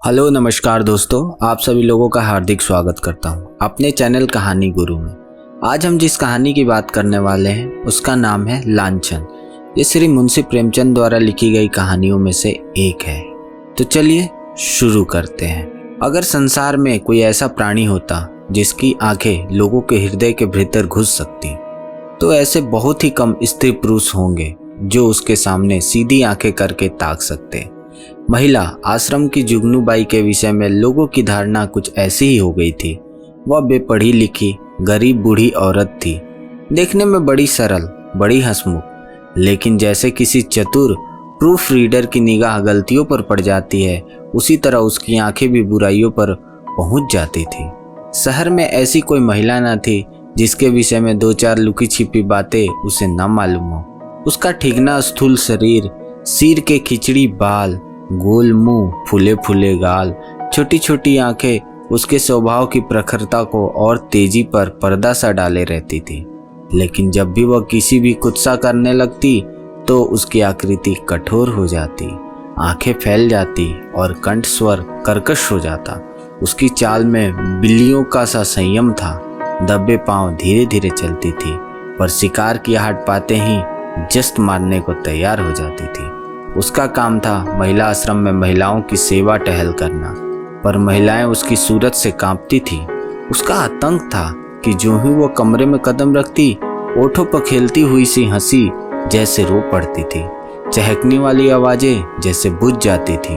Hello नमस्कार दोस्तों, आप सभी लोगों का हार्दिक स्वागत करता हूं अपने चैनल कहानी गुरु में। आज हम जिस कहानी की बात करने वाले हैं उसका नाम है लांछन। ये श्री मुंशी प्रेमचंद द्वारा लिखी गई कहानियों में से एक है। तो चलिए शुरू करते हैं। अगर संसार में कोई ऐसा प्राणी होता जिसकी आंखें लोगों के हृदय के भीतर घुस सकती, तो ऐसे बहुत ही कम स्त्री पुरुष होंगे जो उसके सामने सीधी आंखें करके ताक सकते। महिला आश्रम की जुगनूबाई के विषय में लोगों की धारणा कुछ ऐसी ही हो गई थी। वह बेपढ़ी लिखी गरीब बूढ़ी औरत थी, देखने में बड़ी सरल, बड़ी हंसमुख, लेकिन जैसे किसी चतुर प्रूफ रीडर की निगाह गलतियों पर पड़ जाती है, उसी तरह उसकी आंखें भी बुराइयों पर पहुंच जाती थी। शहर में ऐसी कोई महिला न थी जिसके विषय में दो चार लुकी छिपी बातें उसे न मालूम हो। उसका ठिगना स्थूल शरीर, सिर के खिचड़ी बाल, गोल मुंह, फूले फूले गाल, छोटी छोटी आंखें उसके स्वभाव की प्रखरता को और तेजी पर पर्दा सा डाले रहती थी। लेकिन जब भी वह किसी भी कुत्सा करने लगती तो उसकी आकृति कठोर हो जाती, आंखें फैल जाती और कंठ स्वर कर्कश हो जाता। उसकी चाल में बिल्लियों का सा संयम था। दबे पांव धीरे धीरे चलती थी, पर शिकार की आहट पाते ही जस्त मारने को तैयार हो जाती थी। उसका काम था महिला आश्रम में महिलाओं की सेवा टहल करना, पर महिलाएं उसकी सूरत से कांपती थी। उसका आतंक था कि जो ही वो कमरे में कदम रखती, ओठों पर खेलती हुई सी हंसी जैसे रो पड़ती थी, चहकने वाली आवाजें जैसे बुझ जाती थी,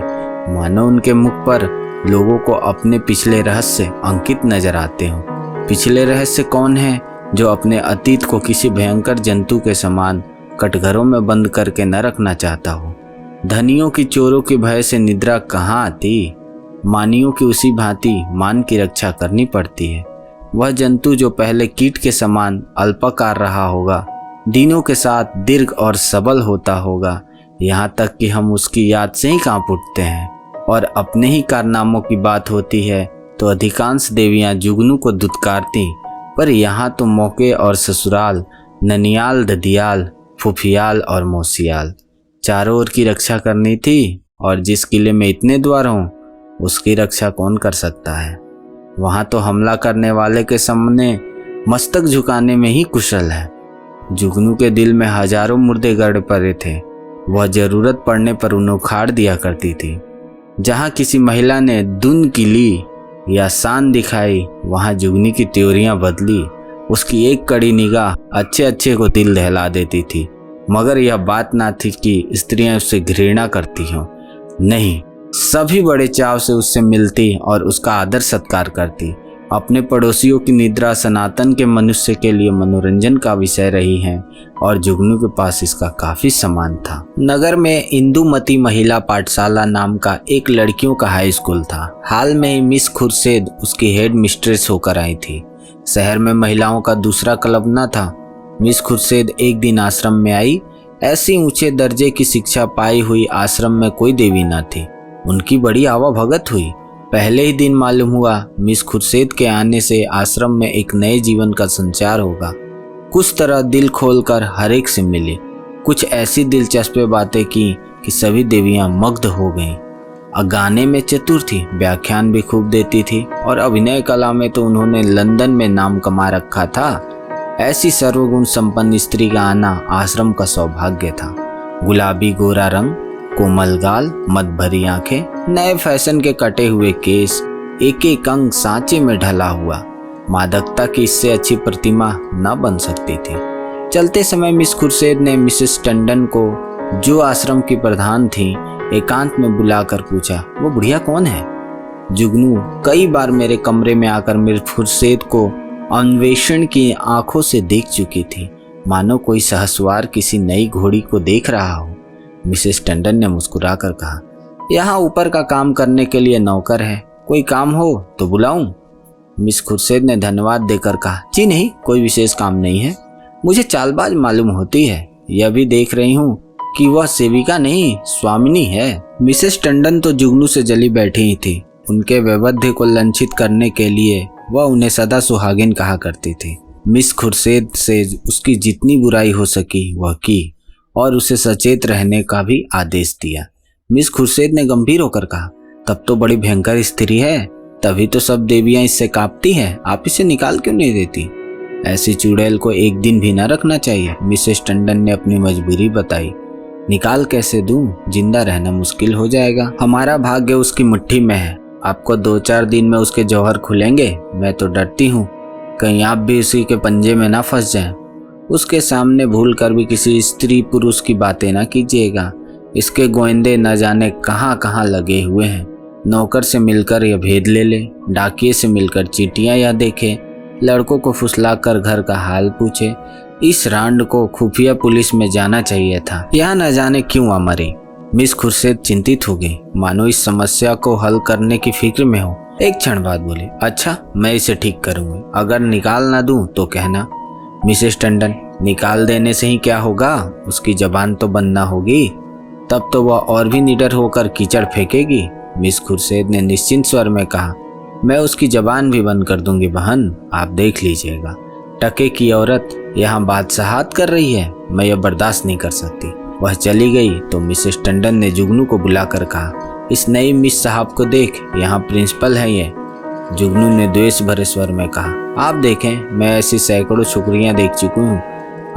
मानो उनके मुख पर लोगों को अपने पिछले रहस्य अंकित नजर आते हों। पिछले रहस्य कौन है जो अपने अतीत को किसी भयंकर जंतु के समान कटघरों में बंद करके न रखना चाहता हो। धनियों की चोरों के भय से निद्रा कहाँ आती, मानियों की उसी भांति मान की रक्षा करनी पड़ती है। वह जंतु जो पहले कीट के समान अल्पाकार रहा होगा, दिनों के साथ दीर्घ और सबल होता होगा, यहाँ तक कि हम उसकी याद से ही कांप उठते हैं। और अपने ही कारनामों की बात होती है तो अधिकांश देवियां जुगनू को दुत्कारती, पर यहाँ तो मौके और ससुराल, ननियाल, ददियाल, फुफियाल और मौसियाल, चारों ओर की रक्षा करनी थी। और जिस किले में इतने द्वार हों, उसकी रक्षा कौन कर सकता है। वहां तो हमला करने वाले के सामने मस्तक झुकाने में ही कुशल है। जुगनू के दिल में हजारों मुर्दे गड़ पड़े थे। वह जरूरत पड़ने पर उन्हें उखाड़ दिया करती थी। जहां किसी महिला ने दुन की ली या शान दिखाई, वहां जुगनी की त्योरियां बदली। उसकी एक कड़ी निगाह अच्छे अच्छे को दिल दहला देती थी। मगर यह बात ना थी कि स्त्रियां उससे घृणा करती हों, नहीं, सभी बड़े चाव से उससे मिलती और उसका आदर सत्कार करती। अपने पड़ोसियों की निद्रा सनातन के मनुष्य के लिए मनोरंजन का विषय रही है और जुगनू के पास इसका काफी सामान था। नगर में इंदुमती महिला पाठशाला नाम का एक लड़कियों का हाई स्कूल था। हाल में ही मिस खुर्शेद उसकी हेड मिस्ट्रेस होकर आई थी। शहर में महिलाओं का दूसरा क्लब न था। मिस खुर्शेद एक दिन आश्रम में आई। ऐसी ऊंचे दर्जे की शिक्षा पाई हुई आश्रम में कोई देवी न थी। उनकी बड़ी आवाभगत हुई। पहले ही दिन मालूम हुआ मिस खुर्शेद के आने से आश्रम में एक नए जीवन का संचार होगा। कुछ तरह दिल खोलकर हर एक से मिली, कुछ ऐसी दिलचस्प बातें की कि सभी देवियां मग्ध हो गईं। गाने में चतुर थी, व्याख्यान भी खूब देती थी और अभिनय कला में तो उन्होंने लंदन में नाम कमा रखा था। ऐसी सर्वगुण संपन्न स्त्री का आना आश्रम का सौभाग्य था। गुलाबी गोरा रंग, कोमल गाल, मद भरी आंखें, नए फैशन के कटे हुए केस, एक एक अंग सांचे में ढला हुआ। मादकता की इससे अच्छी प्रतिमा न बन सकती थी। चलते समय मिस खुर्शेद ने मिसेस टंडन को, जो आश्रम की प्रधान थी, एकांत में बुलाकर पूछा, वो बुढ़िया कौन है? जुगनू कई बार मेरे कमरे में आकर मिस खुर्शेद को अन्वेषण की आंखों से देख चुकी थी, मानो कोई सहसवार किसी नई घोड़ी को देख रहा हो। मिसेस टंडन ने मुस्कुराकर कहा, यहाँ ऊपर का काम करने के लिए नौकर है, कोई काम हो तो बुलाऊं? मिस खुर्शेद ने धन्यवाद देकर कहा, जी नहीं, कोई विशेष काम नहीं है। मुझे चालबाज मालूम होती है। यह भी देख रही हूँ कि वह सेविका नहीं, स्वामिनी है। मिसेस टंडन तो जुगनू से जली बैठी ही थी। उनके वैवध्य को लंचित करने के लिए वह उन्हें सदा सुहागिन कहा करती थी। मिस खुर्शेद से उसकी जितनी बुराई हो सकी वह की और उसे सचेत रहने का भी आदेश दिया। मिस खुर्शेद ने गंभीर होकर कहा, तब तो बड़ी भयंकर स्त्री है, तभी तो सब देवियां इससे कांपती हैं। आप इसे निकाल क्यों नहीं देती? ऐसी चुड़ैल को एक दिन भी न रखना चाहिए। मिसेस टंडन ने अपनी मजबूरी बताई। निकाल कैसे दूं? जिंदा रहना मुश्किल हो जाएगा। हमारा भाग्य उसकी मुट्ठी में है। आपको 2-4 दिन में उसके जौहर खुलेंगे। मैं तो डरती हूँ कहीं आप भी उसी के पंजे में ना फंस जाएं। उसके सामने भूल कर भी किसी स्त्री पुरुष की बातें ना कीजिएगा। इसके गोएंदे न जाने कहाँ कहाँ लगे हुए हैं। नौकर से मिलकर यह भेद ले ले, डाकिये से मिलकर चीटियां या देखे, लड़कों को फुसलाकर घर का हाल पूछे। इस रांड को खुफिया पुलिस में जाना चाहिए था। यहाँ न जाने क्यों आ मरी। मिस खुर्शीद चिंतित हो गई, मानो इस समस्या को हल करने की फिक्र में हो। एक क्षण बाद बोली, अच्छा मैं इसे ठीक करूंगी, अगर निकाल ना दूं तो कहना। मिसेस टंडन, निकाल देने से ही क्या होगा? उसकी जबान तो बंद ना होगी, तब तो वह और भी निडर होकर कीचड़ फेंकेगी। मिस खुर्शीद ने निश्चिंत स्वर में कहा, मैं उसकी जबान भी बंद कर दूंगी बहन, आप देख लीजिएगा। टके की औरत यहाँ बादशाहत कर रही है, मैं यह बर्दाश्त नहीं कर सकती। वह चली गई तो मिसेस टंडन ने जुगनू को बुलाकर कहा, इस नई मिस साहब को देख, यहाँ प्रिंसिपल है ये। जुगनू ने द्वेष भरे स्वर में कहा, आप देखें, मैं ऐसी सैकड़ों छोकरियां देख चुकी हूँ,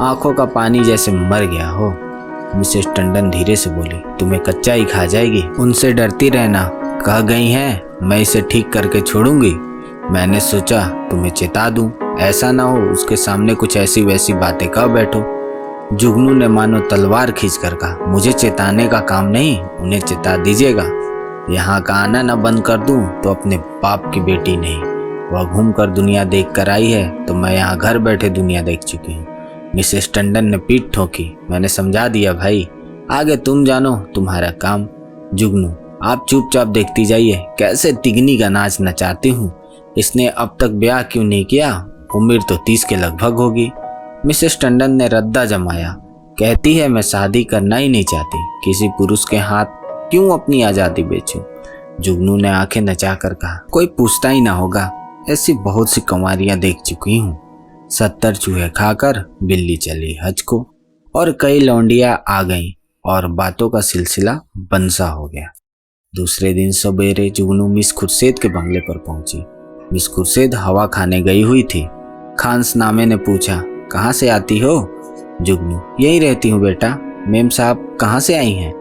आंखों का पानी जैसे मर गया हो। मिसेस टंडन धीरे से बोली, तुम्हें कच्चा ही खा जाएगी, उनसे डरती रहना। कह गई हैं मैं इसे ठीक करके छोड़ूंगी। मैंने सोचा तुम्हें चेता दूं, ऐसा ना हो उसके सामने कुछ ऐसी वैसी बातें कह बैठो। जुगनू ने मानो तलवार खींचकर कहा, मुझे चेताने का काम नहीं, उन्हें चेता दीजिएगा। यहाँ का आना न बंद कर दूं तो अपने बाप की बेटी नहीं। वह घूम कर दुनिया देख कर आई है तो मैं यहाँ घर बैठे दुनिया देख चुकी हूँ। मिसेस टंडन ने पीठ ठोकी, मैंने समझा दिया भाई, आगे तुम जानो तुम्हारा काम। जुगनू, आप चुपचाप देखती जाइए, कैसे तिगनी का नाच नचाती हूँ। इसने अब तक ब्याह क्यों नहीं किया? उम्र तो 30 के लगभग होगी। मिसेस टंडन ने रद्दा जमाया, कहती है मैं शादी करना ही नहीं चाहती, किसी पुरुष के हाथ क्यों अपनी आज़ादी बेचूं। जुगनू ने आंखें नचाकर कहा, कोई पूछता ही ना होगा, ऐसी बहुत सी कंवारियां देख चुकी हूँ। 70 चूहे खाकर बिल्ली चली हज को। और कई लौंडियां आ गईं और बातों का सिलसिला बनसा हो गया। दूसरे दिन सवेरे जुगनू मिस खुर्शीद के बंगले पर पहुंची। मिस खुर्शीद हवा खाने गई हुई थी। खानसनामे ने पूछा, कहाँ से आती हो? जुगनू, यहीं रहती हूँ बेटा। मेम साहब कहाँ से आई हैं?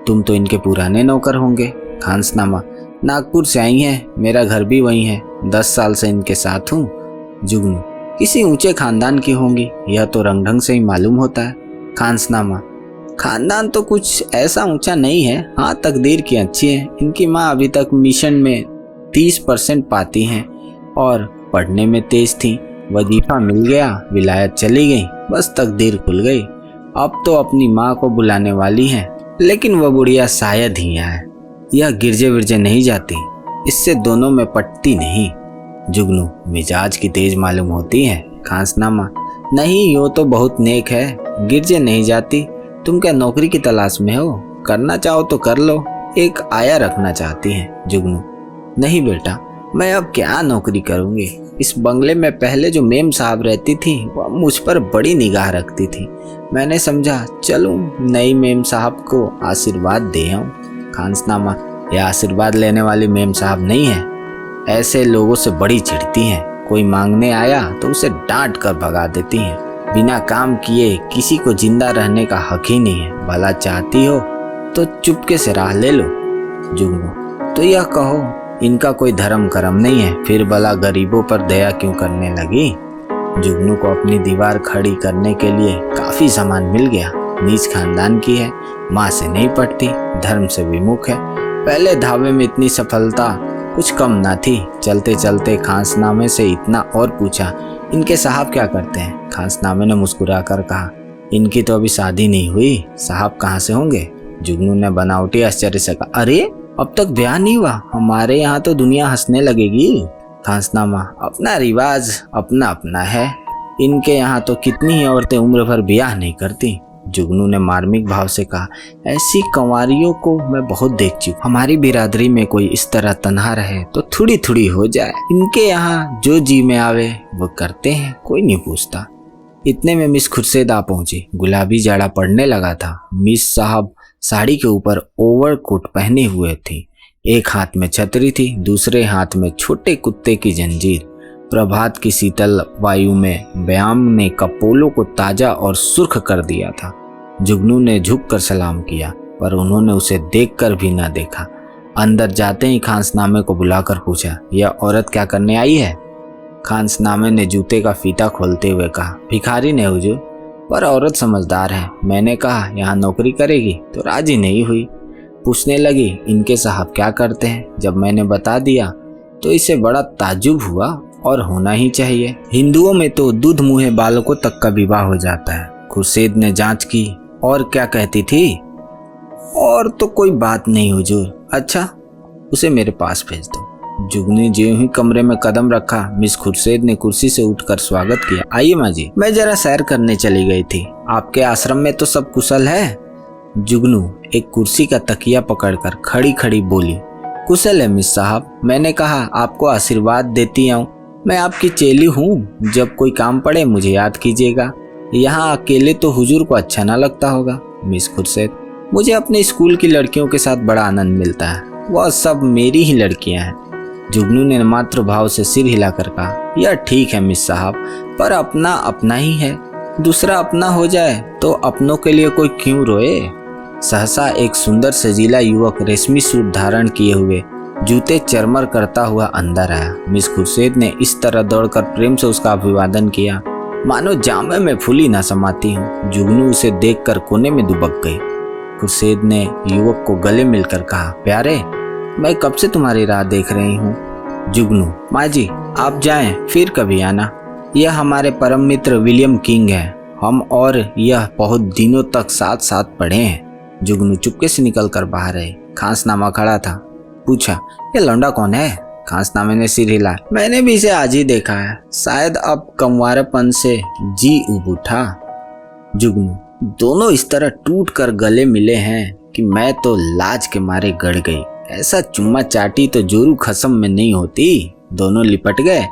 तुम तो इनके पुराने नौकर होंगे। खानसनामा, नागपुर से आई हैं, मेरा घर भी वहीं है, 10 साल से इनके साथ हूँ। जुगनू, किसी ऊंचे खानदान की होंगी, यह तो रंग ढंग से ही मालूम होता है। खानसनामा, खानदान तो कुछ ऐसा ऊंचा नहीं है, हाँ तकदीर की अच्छी है। इनकी माँ अभी तक मिशन में 30% पाती हैं और पढ़ने में तेज थी। वजीफा मिल गया, विलायत चली गई, बस तकदीर खुल गई। अब तो अपनी माँ को बुलाने वाली हैं, लेकिन वह बुढ़िया शायद ही आए। यह गिरजे विरजे नहीं जाती, इससे दोनों में पटती नहीं। जुगनू, मिजाज की तेज मालूम होती है। खानसनामा, नहीं यो तो बहुत नेक है, गिरजे नहीं जाती। तुम क्या नौकरी की तलाश में हो? करना चाहो तो कर लो, एक आया रखना चाहती हैं। जुगनू, नहीं बेटा, मैं अब क्या नौकरी करूंगी। इस बंगले में पहले जो मेम साहब रहती थी वह मुझ पर बड़ी निगाह रखती थी। मैंने समझा चलूं नई मेम साहब को आशीर्वाद दे आऊं। खानसनामा, यह आशीर्वाद लेने वाली मेम साहब नहीं है, ऐसे लोगों से बड़ी चिढ़ती हैं। कोई मांगने आया तो उसे डांट कर भगा देती हैं। बिना काम किए किसी को जिंदा रहने का हक ही नहीं है। भला चाहती हो तो चुपके से राह ले लो। जुगनू, तो यह कहो इनका कोई धर्म कर्म नहीं है, फिर भला गरीबों पर दया क्यों करने लगी। जुगनू को अपनी दीवार खड़ी करने के लिए काफी सामान मिल गया। नीच खानदान की है, माँ से नहीं पटती, धर्म से विमुख है। पहले धावे में इतनी सफलता कुछ कम ना थी। चलते चलते खानसनामे से इतना और पूछा, इनके साहब क्या करते हैं? खानसनामे ने मुस्कुरा कर कहा, इनकी तो अभी शादी नहीं हुई, साहब कहाँ से होंगे। जुगनू ने बनावटी आश्चर्य से कहा, अरे अब तक ब्याह नहीं हुआ? हमारे यहाँ तो दुनिया हंसने लगेगी। खानसनामा, अपना रिवाज अपना अपना है, इनके यहाँ तो कितनी ही औरतें उम्र भर ब्याह नहीं करती। जुगनू ने मार्मिक भाव से कहा, ऐसी कंवारियों को मैं बहुत देख चुकी। हमारी बिरादरी में कोई इस तरह तन्हा रहे तो थोड़ी थोड़ी हो जाए। इनके यहाँ जो जी में आवे वो करते हैं, कोई नहीं पूछता। इतने में मिस खुर्शीद आ पहुंची। गुलाबी जाड़ा पड़ने लगा था। मिस साहब साड़ी के ऊपर ओवरकोट पहने हुए थी। एक हाथ में छतरी थी, दूसरे हाथ में छोटे कुत्ते की जंजीर। प्रभात की शीतल वायु में व्यायाम ने कपोलों को ताजा और सुर्ख कर दिया था। जुगनू ने झुककर सलाम किया, पर उन्होंने उसे देखकर भी न देखा। अंदर जाते ही खानसनामे को बुलाकर पूछा, यह औरत क्या करने आई है? खानसनामे ने जूते का फीता खोलते हुए कहा, भिखारी ने हुजूर, पर औरत समझदार है। मैंने कहा यहाँ नौकरी करेगी तो राजी नहीं हुई। पूछने लगी, इनके साहब क्या करते हैं? जब मैंने बता दिया तो इसे बड़ा ताज्जुब हुआ, और होना ही चाहिए। हिंदुओं में तो दूध मुँहे बालकों तक का विवाह हो जाता है। खुर्शीद ने जांच की, और क्या कहती थी? और तो कोई बात नहीं हुजूर। अच्छा, उसे मेरे पास भेज दो। जुगनू ज्यों ही कमरे में कदम रखा, मिस खुर्शीद ने कुर्सी से उठकर स्वागत किया। आइए माँ जी, मैं जरा सैर करने चली गई थी। आपके आश्रम में तो सब कुशल है? जुगनू एक कुर्सी का तकिया पकड़कर खड़ी खड़ी बोली, कुशल है मिस साहब। मैंने कहा आपको आशीर्वाद देती आऊं। मैं आपकी चेली हूँ, जब कोई काम पड़े मुझे याद कीजिएगा। यहाँ अकेले तो हुजूर को अच्छा ना लगता होगा। मिस खुर्शीद, मुझे अपने स्कूल की लड़कियों के साथ बड़ा आनंद मिलता है, वह सब मेरी ही लड़कियां हैं। जुगनू ने मात्र भाव से सिर हिलाकर कहा, यह ठीक है मिस साहब, पर अपना अपना ही है। दूसरा अपना हो जाए तो अपनों के लिए कोई क्यों रोए? सहसा एक सुंदर सजीला युवक रेशमी सूट धारण किए हुए, जूते चरमर करता हुआ अंदर आया। मिस खुर्शीद ने इस तरह दौड़कर प्रेम से उसका अभिवादन किया, मानो जामे में फूली ना समाती हूँ। जुगनू उसे देखकर कोने में दुबक गई। खुर्शीद ने युवक को गले मिलकर कहा, प्यारे, मैं कब से तुम्हारी राह देख रही हूँ। जुगनू, माँ जी आप जाएं, फिर कभी आना। यह हमारे परम मित्र विलियम किंग है। हम और यह बहुत दिनों तक साथ साथ पढ़े हैं। जुगनू चुपके से निकल कर बाहर आए। खानसनामा खड़ा था। पूछा, यह लौंडा कौन है? खानसनामे ने सिर हिलाया, मैंने भी इसे आज ही देखा है। शायद अब कंवारेपन से जी उब उठा। जुगनू, दोनों इस तरह टूट कर गले मिले हैं कि मैं तो लाज के मारे गड़ गई। ऐसा चुम्मा चाटी तो जोरू खसम में नहीं होती। दोनों लिपट गए।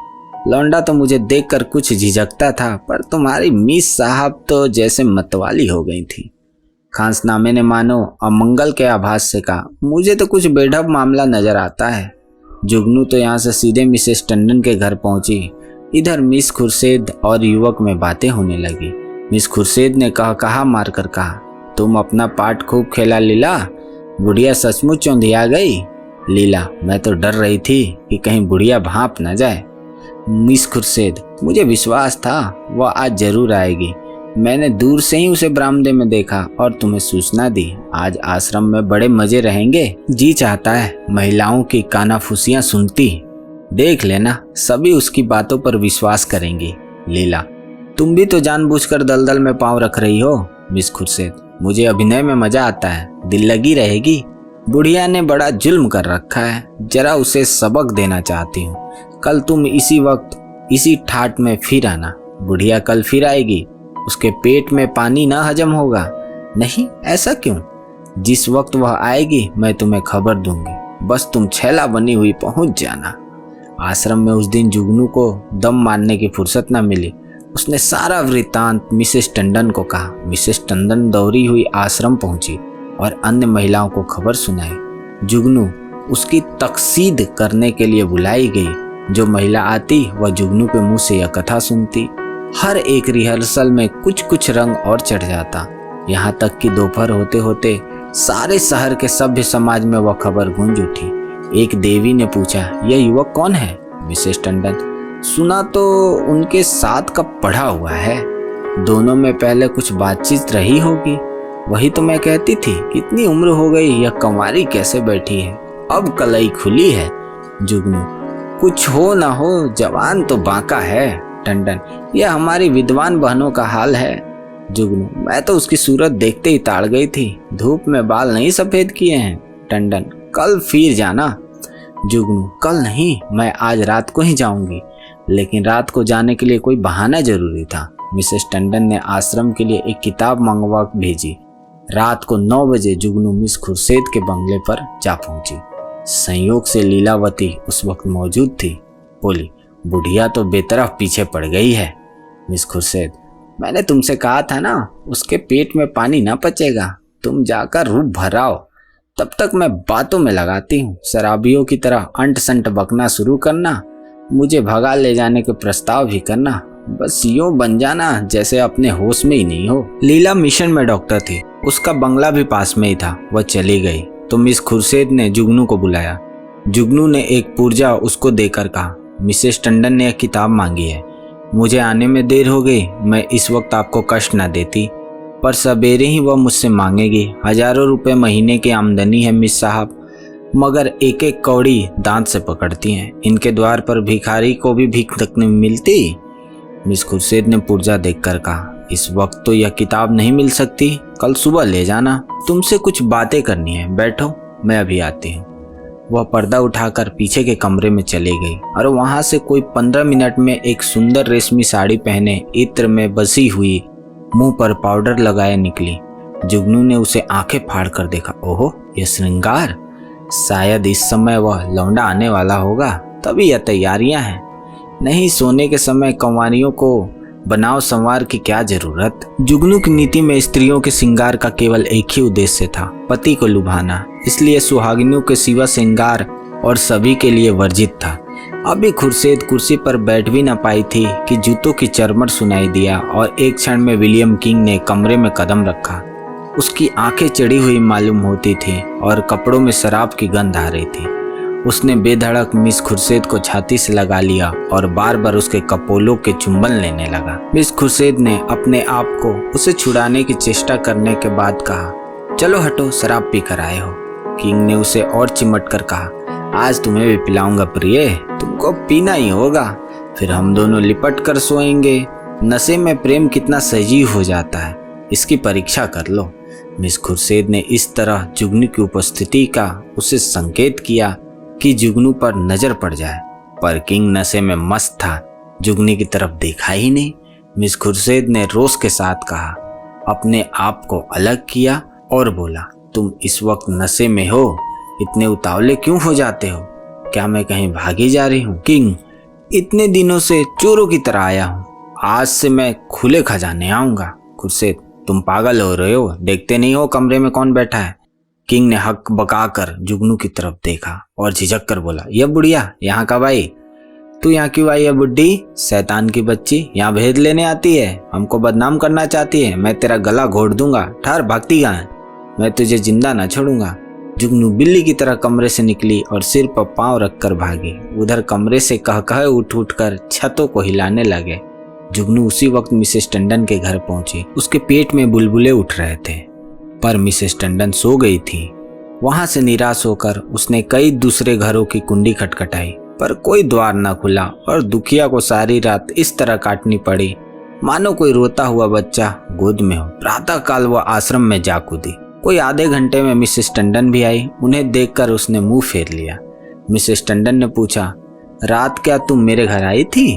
लौंडा तो मुझे देखकर कुछ झिझकता था, पर तुम्हारी मिस साहब तो जैसे मतवाली हो गई थी। खानसनामे ने मानो अमंगल के आभास से कहा, मुझे तो कुछ बेढब मामला नजर आता है। जुगनू तो यहाँ से सीधे मिसेस टंडन के घर पहुंची। इधर मिस खुर्शीद और युवक में बातें होने लगी। मिस खुर्शीद ने कहा मारकर कहा, तुम अपना पार्ट खूब खेला लीला। बुढ़िया सचमुच चौंधिया गई। लीला, मैं तो डर रही थी कि कहीं बुढ़िया भांप न जाए। मिस खुर्शीद, मुझे विश्वास था वह आज जरूर आएगी। मैंने दूर से ही उसे बरामदे में देखा और तुम्हें सूचना दी। आज आश्रम में बड़े मजे रहेंगे। जी चाहता है महिलाओं की कानाफूसियां सुनती। देख लेना, सभी उसकी बातों पर विश्वास करेंगी। लीला, तुम भी तो जानबूझकर दलदल में पांव रख रही हो। मिस खुर्शीद, मुझे अभिनय में मजा आता है, दिल लगी रहेगी। बुढ़िया ने बड़ा जुल्म कर रखा है, जरा उसे सबक देना चाहती हूँ। कल तुम इसी वक्त इसी ठाट में फिर आना। बुढ़िया कल फिर आएगी, उसके पेट में पानी ना हजम होगा। नहीं, ऐसा क्यों? जिस वक्त वह आएगी मैं तुम्हें खबर दूंगी, बस तुम छैला बनी हुई पहुंच जाना। आश्रम में उस दिन जुगनू को दम मारने की फुर्सत न मिली। उसने सारा वृत्तांत मिसेस टंडन को कहा। मिसेस टंडन दौड़ी हुई आश्रम पहुंची और अन्य महिलाओं को खबर सुनाई। जुगनू उसकी तकसीद करने के लिए बुलाई गई। जो महिला आती वह जुगनू के मुंह से यह कथा सुनती। हर एक रिहर्सल में कुछ कुछ रंग और चढ़ जाता, यहाँ तक कि दोपहर होते होते सारे शहर के सभ्य समाज में वह खबर गूंज उठी। एक देवी ने पूछा, यह युवक कौन है? मिसेस टंडन, सुना तो उनके साथ का पढ़ा हुआ है। दोनों में पहले कुछ बातचीत रही होगी। वही तो मैं कहती थी, कितनी उम्र हो गई, यह कंवारी कैसे बैठी है? अब कलई खुली है। जुगनू, कुछ हो ना हो जवान तो बांका है। टंडन, यह हमारी विद्वान बहनों का हाल है। जुगनू, मैं तो उसकी सूरत देखते ही ताड़ गई थी। धूप में बाल नहीं सफेद किए हैं। टंडन, कल फिर जाना। जुगनू, कल नहीं, मैं आज रात को ही जाऊंगी। लेकिन रात को जाने के लिए कोई बहाना जरूरी था। मिसेस टंडन ने आश्रम के लिए एक किताब मंगवा भेजी। रात को 9 बजे जुगनू मिस खुर्शीद के बंगले पर जा पहुंची। संयोग से लीलावती उस वक्त मौजूद थी। बोली, बुढ़िया तो बेतरफ पीछे पड़ गई है। मिस खुर्शीद, मैंने तुमसे कहा था ना, उसके पेट में पानी ना पचेगा। तुम जाकर रूप भराओ। तब तक मैं बातों में लगाती हूँ, शराबियों की तरह अंट संट बकना शुरू करना, मुझे भगा ले जाने के प्रस्ताव भी करना, बस यूं बन जाना जैसे अपने होश में ही नहीं हो। लीला मिशन में डॉक्टर थी, उसका बंगला भी पास में ही था। वह चली गई तो मिस खुर्शीद ने जुगनू को बुलाया। जुगनू ने एक पुर्जा उसको देकर कहा, मिसेस टंडन ने एक किताब मांगी है, मुझे आने में देर हो गई, मैं इस वक्त आपको कष्ट न देती, पर सवेरे ही वह मुझसे मांगेगी। हजारों रुपए महीने की आमदनी है मिस साहब, मगर एक एक कौड़ी दांत से पकड़ती हैं। इनके द्वार पर भिखारी को भी भीख तक नहीं मिलती। मिस खुर्शीद ने पुर्जा देखकर कहा, इस वक्त तो यह किताब नहीं मिल सकती, कल सुबह ले जाना, तुमसे कुछ बातें करनी है, बैठो मैं अभी आती हूँ। वह पर्दा उठाकर पीछे के कमरे में चली गई और वहां से कोई 15 मिनट में एक सुंदर रेशमी साड़ी पहने, इत्र में बसी हुई, मुंह पर पाउडर लगाए निकली। जुगनू ने उसे आंखें फाड़ कर देखा। ओहो, यह श्रृंगार! शायद इस समय वह लौंडा आने वाला होगा, तभी यह तैयारियां हैं। नहीं, सोने के समय कंवारियों को बनाव संवार की क्या जरूरत। जुगनू की नीति में स्त्रियों के श्रृंगार का केवल एक ही उद्देश्य था, पति को लुभाना, इसलिए सुहागिनों के सिवा श्रृंगार और सभी के लिए वर्जित था। अभी खुर्शीद कुर्सी पर बैठ भी न पाई थी कि जूतों की चरमर सुनाई दिया और एक क्षण में विलियम किंग ने कमरे में कदम रखा। उसकी आंखें चढ़ी हुई मालूम होती थी और कपड़ों में शराब की गंध आ रही थी। उसने बेधड़क मिस खुर्शीद को छाती से लगा लिया और बार बार उसके कपोलों के चुंबन लेने लगा। मिस खुर्शीद ने अपने आप को उसे छुड़ाने की चेष्टा करने के बाद कहा, चलो हटो, शराब पी कर आए हो। किंग ने उसे और चिमट कर कहा, आज तुम्हें भी पिलाऊंगा प्रिय, तुमको पीना ही होगा, फिर हम दोनों लिपट कर सोएंगे। नशे में प्रेम कितना सजीव हो जाता है, इसकी परीक्षा कर लो। मिस खुर्शीद ने इस तरह जुगनू की उपस्थिति का उसे संकेत किया कि जुगनू पर नजर पड़ जाए, पर किंग नशे में मस्त था, जुगनू की तरफ देखा ही नहीं। मिस खुर्शीद ने रोष के साथ कहा, अपने आप को अलग किया और बोला, तुम इस वक्त नशे में हो, इतने उतावले क्यों हो जाते हो? क्या मैं कहीं भागी जा रही हूँ? किंग, इतने दिनों से चोरों की तरह आया हूँ, आज से मैं खुले खजाने आऊंगा। खुर्शीद, तुम पागल हो रहे हो, देखते नहीं हो कमरे में कौन बैठा है? किंग ने हक बकाकर जुगनू की तरफ देखा और झिझक कर बोला, यह बुढ़िया यहाँ कब आई? तू यहाँ क्यों आई है बुड्ढी? शैतान की बच्ची, यहाँ भेद लेने आती है, हमको बदनाम करना चाहती है, मैं तेरा गला घोट दूंगा। ठहर, भागती कहाँ है? मैं तुझे जिंदा न छोड़ूंगा। जुगनू बिल्ली की तरह कमरे से निकली और सिर पर पांव रखकर भागी। उधर कमरे से कह उठ उठ कर छतों को हिलाने लगे। जुगनू उसी वक्त मिसेस टंडन के घर पहुंची। उसके पेट में बुलबुले उठ रहे थे, पर मिसेस टंडन सो गई थी। वहां से निराश होकर उसने कई दूसरे घरों की कुंडी खटखटाई, पर कोई द्वार न खुला और दुखिया को सारी रात इस तरह काटनी पड़ी मानो कोई रोता हुआ बच्चा गोद में हो। प्रातः काल वह आश्रम में जा कूदी। कोई आधे घंटे में मिसेस टंडन भी आई। उन्हें देखकर उसने मुंह फेर लिया। मिसेस टंडन ने पूछा, रात क्या तुम मेरे घर आई थी?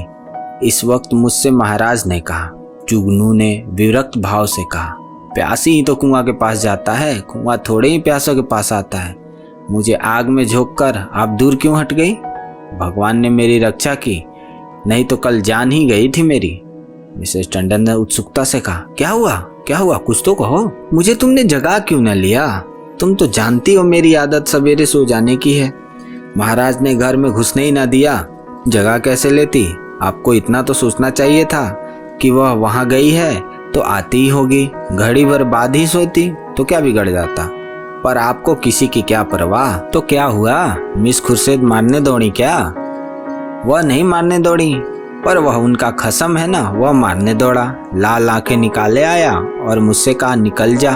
इस वक्त मुझसे महाराज ने कहा। जुगनू ने विरक्त भाव से कहा, प्यासी ही तो कुआं के पास जाता है, कुआं थोड़े ही प्यासों के पास आता है। मुझे आग में झोंककर आप दूर क्यों हट गई? भगवान ने मेरी रक्षा की, नहीं तो कल जान ही गई थी मेरी। मिसेस टंडन ने उत्सुकता से कहा, क्या हुआ, क्या हुआ, कुछ तो कहो। मुझे तुमने जगा क्यों न लिया? तुम तो जानती हो मेरी आदत सवेरे सो जाने की है। महाराज ने घर में घुसने ही ना दिया, जगा कैसे लेती? आपको इतना तो सोचना चाहिए था कि वह वहां गई है तो आती ही होगी, घड़ी भर बाद ही सोती तो क्या बिगड़ जाता। पर आपको किसी की क्या परवाह। तो क्या हुआ, मिस खुर्शीद मारने दौड़ी क्या? वह नहीं मारने दौड़ी, पर वह उनका खसम है ना, वह मारने दौड़ा। लाल आंखें निकाले आया और मुझसे कहा, निकल जा।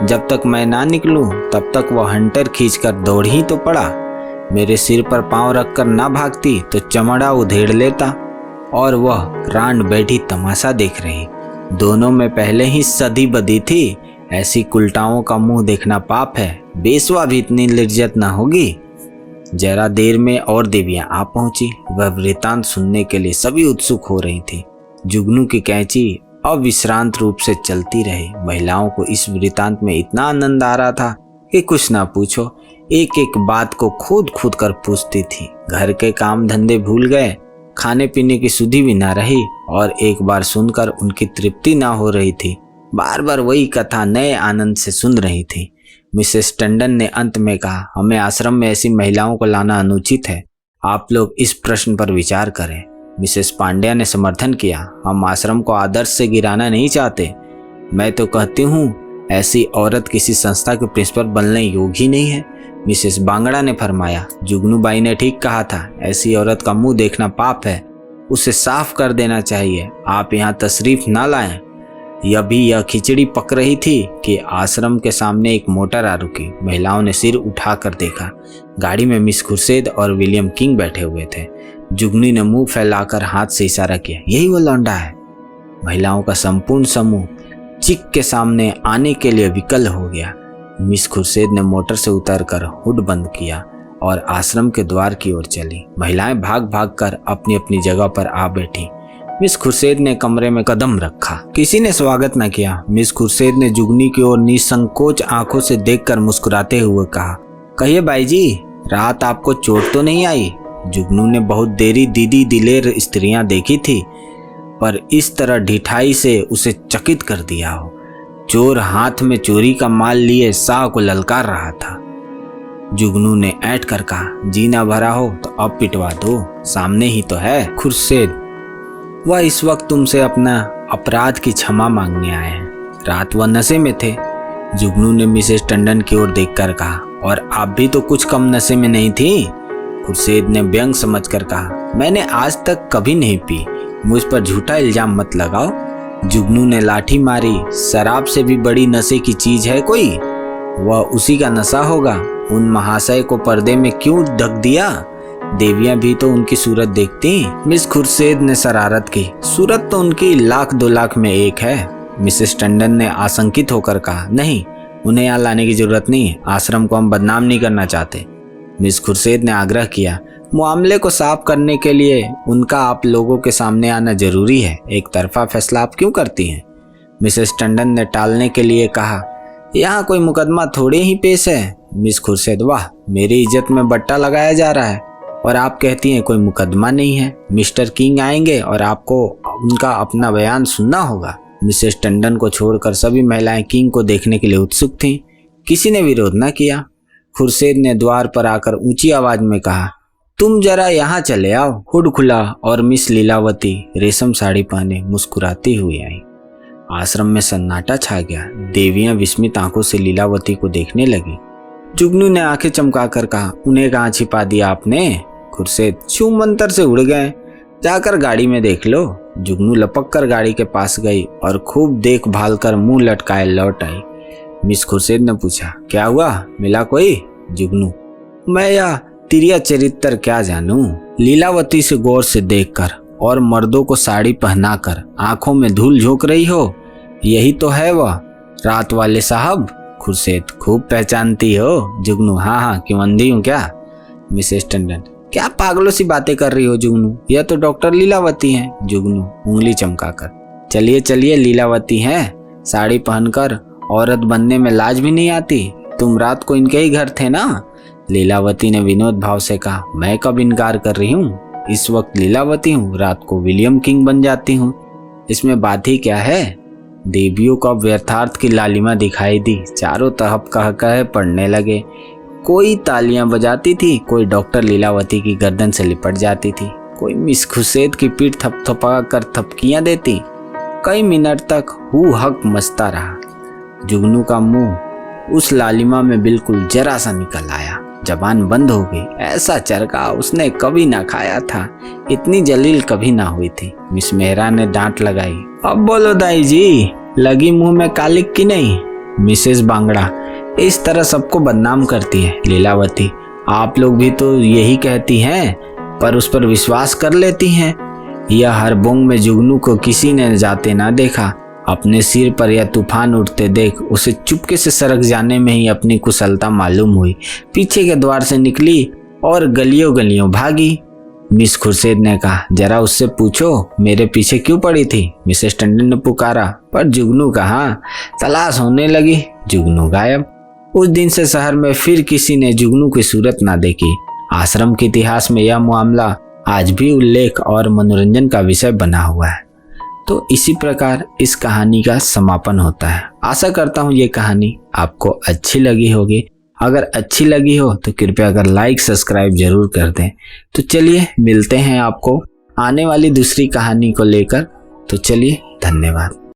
जब तक मैं ना निकलूं तब तक वह हंटर खींचकर दौड़ ही तो पड़ा। मेरे सिर पर पांव रखकर ना भागती तो चमड़ा उधेड़ लेता। और वह रांड बैठी तमाशा देख रही। दोनों में पहले ही सदी बदी थी। ऐसी कुलटाओं का मुंह देखना पाप है, बेसवा भी इतनी लिज्जत ना होगी। जरा देर में और देवियां आ पहुंची। वह वृतांत सुनने के लिए सभी उत्सुक हो रही थी। जुगनू की कैंची अविश्रांत रूप से चलती रही। महिलाओं को इस वृतांत में इतना आनंद आ रहा था कि कुछ ना पूछो, एक एक बात को खोद खोद कर पूछती थी। घर के काम धंधे भूल गए, खाने पीने की सुधि भी ना रही और एक बार सुनकर उनकी तृप्ति ना हो रही थी। बार बार वही कथा नए आनंद से सुन रही थी। मिसेस टंडन ने अंत में कहा, हमें आश्रम में ऐसी महिलाओं को लाना अनुचित है। आप लोग इस प्रश्न पर विचार करें। मिसेस पांड्या ने समर्थन किया, हम आश्रम को आदर्श से गिराना नहीं चाहते। मैं तो कहती हूँ ऐसी औरत किसी संस्था के प्रिंसिपल बनने योग्य ही नहीं है। मिसेस बांगड़ा ने फरमाया, जुगनू बाई ने ठीक कहा था, ऐसी औरत का मुंह देखना पाप है, उसे साफ कर देना चाहिए। आप यहाँ तशरीफ ना लाएं। यह खिचड़ी पक रही थी कि आश्रम के सामने एक मोटर आ रुकी। महिलाओं ने सिर उठाकर देखा। गाड़ी में मिस खुर्शेद और विलियम किंग बैठे हुए थे। जुगनी ने मुंह फैलाकर हाथ से इशारा किया, यही वो लौंडा है। महिलाओं का संपूर्ण समूह चिक के सामने आने के लिए विकल हो गया। मिस खुर्शेद ने मोटर से उतरकर हुड बंद किया और आश्रम के द्वार की ओर चली। महिलाएं भाग भाग कर अपनी अपनी जगह पर आ बैठी। मिस खुर्शेद ने कमरे में कदम रखा। किसी ने स्वागत न किया। मिस खुर्शेद ने जुगनी की ओर निसंकोच आंखों से देखकर मुस्कुराते हुए कहा, कहिए बाई जी, रात आपको चोट तो नहीं आई? जुगनू ने बहुत देरी दीदी दिलेर स्त्रियां देखी थी, पर इस तरह ढिठाई से उसे चकित कर दिया हो। चोर हाथ में चोरी का माल लिए शाह को ललकार रहा था। जुगनू ने ऐंठ कर कहा, जी ना भरा हो तो अब पिटवा दो, सामने ही तो है। खुर्शेद, वह इस वक्त तुमसे अपना अपराध की क्षमा मांगने आए हैं। रात वह नशे में थे। जुगनू ने मिसेस टंडन की ओर देखकर कहा, और आप भी तो कुछ कम नशे में नहीं थी। खुर्शेद ने व्यंग समझकर कहा, मैंने आज तक कभी नहीं पी, मुझ पर झूठा इल्जाम मत लगाओ। जुगनू ने लाठी मारी, शराब से भी बड़ी नशे की चीज है कोई? वह उसी का नशा होगा। उन महाशय को पर्दे में क्यों ढक दिया? देवियां भी तो उनकी सूरत देखती। मिस खुर्शेद ने शरारत की, सूरत तो उनकी 1,00,000 2 लाख में एक है। मिसेस टंडन ने आशंकित होकर कहा, नहीं, उन्हें यहाँ लाने की जरूरत नहीं है, आश्रम को हम बदनाम नहीं करना चाहते। मिस खुर्शेद ने आग्रह किया, मामले को साफ करने के लिए उनका आप लोगों के सामने आना जरूरी है, एक तरफा फैसला आप क्यों करती हैं? मिसेस टंडन ने टालने के लिए कहा, यहाँ कोई मुकदमा थोड़े ही पेश है। मिस खुर्शेद, वाह, मेरी इज्जत में बट्टा लगाया जा रहा है और आप कहती हैं कोई मुकदमा नहीं है। मिस्टर किंग आएंगे और आपको उनका अपना बयान सुनना होगा। मिसेस टंडन को छोड़कर सभी महिलाएं किंग को देखने के लिए उत्सुक थीं। किसी ने विरोध न किया। खुर्शेद ने द्वार पर आकर ऊंची आवाज में कहा, तुम जरा यहाँ चले आओ। हुड खुला और मिस लीलावती रेशम साड़ी पहने मुस्कुराती हुई आई। आश्रम में सन्नाटा छा गया। देवियां विस्मित आंखों से लीलावती को देखने लगी। जुगनू ने आंखें चमकाकर कहा, उन्हें कहाँ छिपा दिया आपने? खुर्शेद, छू मंतर से उड़ गए, जाकर गाड़ी में देख लो। जुगनू लपक कर गाड़ी के पास गई और खूब देखभाल कर मुंह लटकाए लौट आई। मिस खुर्शेद ने पूछा, क्या हुआ, मिला कोई? जुगनू, मैं या तिरिया चरित्र क्या जानूं? लीलावती से गौर से देखकर और मर्दों को साड़ी पहनाकर आंखों में धूल झोंक रही हो, यही तो है वह रात वाले साहब। खुर्शेद, खूब पहचानती हो। जुगनू, हाँ, क्यों अंधी हूँ क्या? मिसेस टंडन, क्या पागलों सी बातें कर रही हो जुगनू, यह तो डॉक्टर लीलावती हैं। जुगनू उंगली चमकाकर, चलिए चलिए, लीलावती हैं, साड़ी पहनकर औरत बनने में लाज भी नहीं आती। तुम रात को इनके ही घर थे ना? लीलावती ने विनोद भाव से कहा, मैं कब इनकार कर रही हूँ, इस वक्त लीलावती हूँ, रात को विलियम किंग बन जाती हूँ, इसमें बात ही क्या है? देवियों को अब व्यर्थार्थ की लालिमा दिखाई दी। चारों तरफ कह कह पड़ने लगे। कोई तालियां बजाती थी, कोई डॉक्टर लीलावती की गर्दन से लिपट जाती थी, कोई मिस खुर्शेद की पीठ थपथपा कर थपकियां देती। कई मिनट तक हु हक मचता रहा। जुगनू का मुंह उस लालिमा में बिल्कुल जरा सा निकल आया, जबान बंद हो गई। ऐसा चरका उसने कभी ना खाया था, इतनी जलील कभी ना हुई थी। मिस मेहरा ने डांट लगाई, अब बोलो दाई जी, लगी मुंह में कालिक की नहीं? मिसेस बांगड़ा, इस तरह सबको बदनाम करती है। लीलावती, आप लोग भी तो यही कहती हैं, पर उस पर विश्वास कर लेती हैं। यह हर बोंग में जुगनू को किसी ने जाते ना देखा। अपने सिर पर यह तूफान उठते देख उसे चुपके से सरक जाने में ही अपनी कुशलता मालूम हुई। पीछे के द्वार से निकली और गलियों गलियों भागी। मिस खुर्शेद ने कहा, जरा उससे पूछो मेरे पीछे क्यों पड़ी थी? मिसेस टंडन ने पुकारा, पर जुगनू कहाँ? तलाश होने लगी, जुगनू गायब। उस दिन से शहर में फिर किसी ने जुगनू की सूरत ना देखी। आश्रम के इतिहास में यह मामला आज भी उल्लेख और मनोरंजन का विषय बना हुआ है। तो इसी प्रकार इस कहानी का समापन होता है। आशा करता हूँ ये कहानी आपको अच्छी लगी होगी। अगर अच्छी लगी हो तो कृपया अगर लाइक सब्सक्राइब जरूर कर दें। तो चलिए मिलते हैं आपको आने वाली दूसरी कहानी को लेकर। तो चलिए, धन्यवाद।